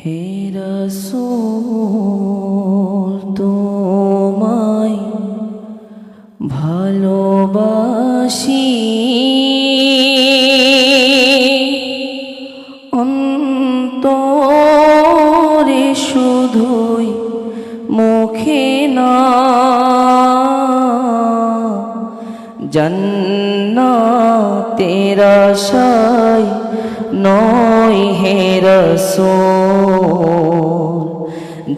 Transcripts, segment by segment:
হে রাসূল তোমায় ভালোবাসি, অন্তরে শুধুই মুখে না। জান্নাতের আশায় নয় হে রাসূল,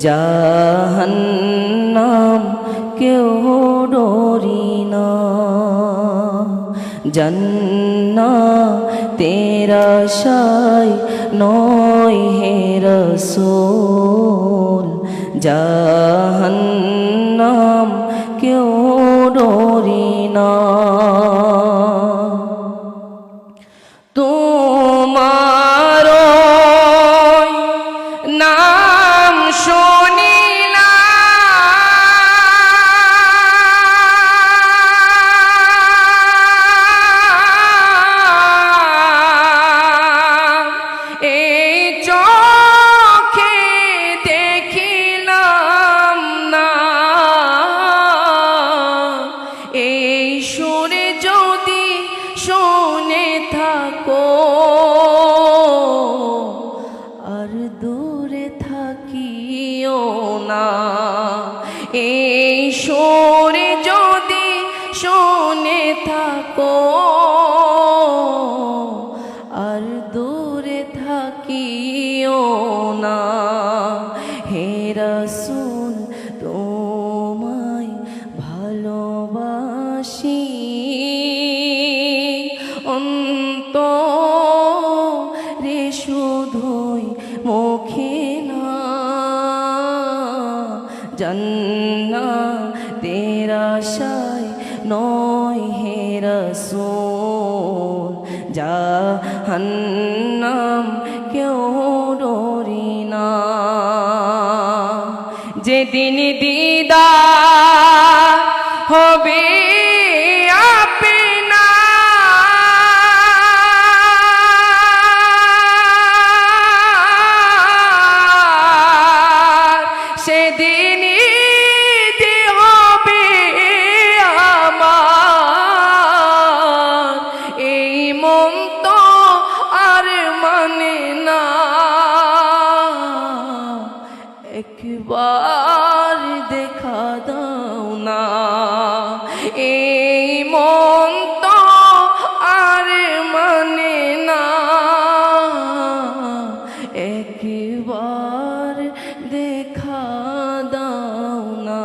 জাহান্নাম কেউ ডরি না। জান্নাতের আশায় নয় হে রাসূল, জাহান্নাম কেউ ডরি না। তোমার নাম শুনিলাম, এই চোখে দেখিলাম না। এই সুরে যদি শুনে থাকো, আর দূরে থাকিও না। এই সুরে যদি শুনে থাকো, আর দূরে থাকিও না। হে রাসূল তোমায় ভালোবাসি, অন্তরে শুধুই মুখে না। জান্নাতের আশায় নয় হে রাসূল, জাহান্নাম কেউ ডরি না। যেদিন দিদার হবে আপনার, সেদিনই হবে আমার। এই মন তো আর মানে না, একবার দেখা দাও না। এই মন তো আর মানে না, একবার দেখা দাও না।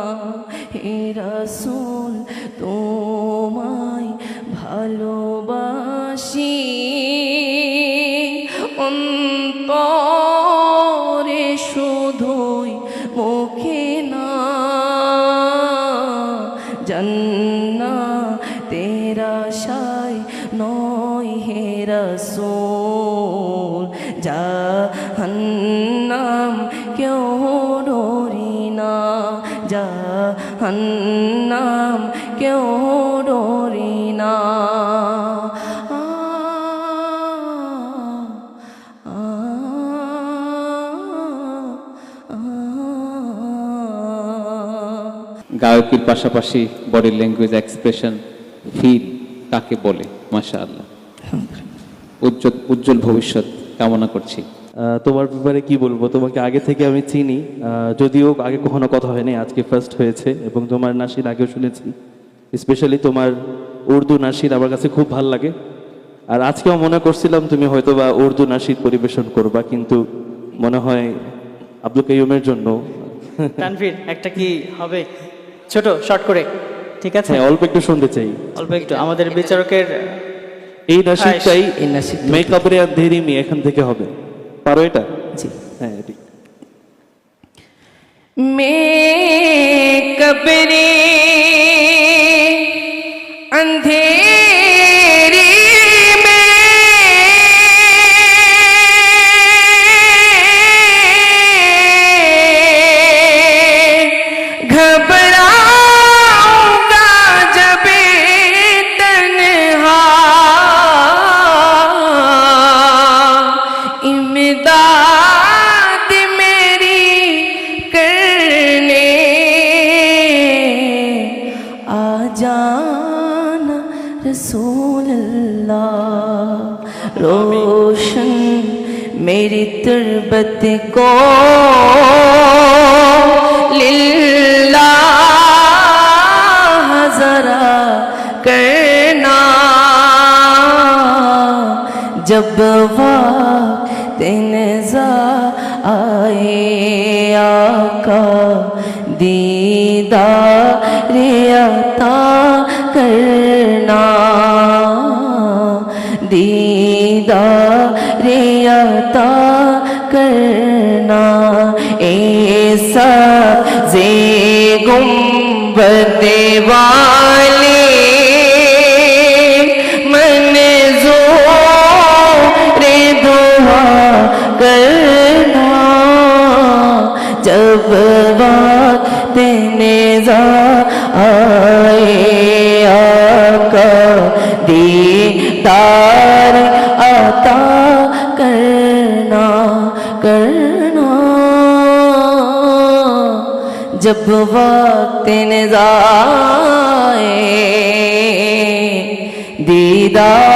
হে রাসূল তোমায় ভালোবাসি, অন্তরে শুধুই মুখে না। জান্নাতের আশায় নয় হে রাসূল, জাহান্নাম কেউ ডরি না। জাহান্নাম কেউ ডরি না। গায়কের পাশাপাশি বডি ল্যাঙ্গুয়েজ এক্সপ্রেশন ফিল কাকে বলে? মাশাআল্লাহ, উজ্জ্বল ভবিষ্যৎ কামনা করছি। তোমার ব্যাপারে কি বলবো, তোমাকে আগে থেকে আমি চিনি, যদিও আগে কখনো কথা হয়নি, আজকে ফার্স্ট হয়েছে। এবং তোমার নাশিদ আগেও শুনেছি, স্পেশালি তোমার উর্দু নাশিদ আমার কাছে খুব ভাল লাগে। আর আজকেও মনে করছিলাম তুমি হয়তোবা উর্দু নাশিদ পরিবেশন করবা, কিন্তু মনে হয় আব্দুল কাইয়ুমের জন্য। তানভীর একটা কি হবে ছোট শর্ট করে? ঠিক আছে, হ্যাঁ, অল্প একটু শুনতে চাই, অল্প একটু। আমাদের বিচারকের এই নাশিদটাই এই নাশিদ মেকআপরে আন্ধেরি মি এখান থেকে হবে। পারো এটা? জি। হ্যাঁ, ঠিক। মেকআপরে अंधेरी में घबराऊंगा जब तन्हा, इमदाद जाना रसूल अल्लाह रोशन मेरी तुरबत को लिल्लाह जरा करना जब वक्त नज़ा आए आका दीदार अता करना दीदार अता करना ऐसा जे गुंबद वाले करना जब वक्त नेज़ा आए आका दीदार अता करना करना जब वक्त नेज़ा आए दीदार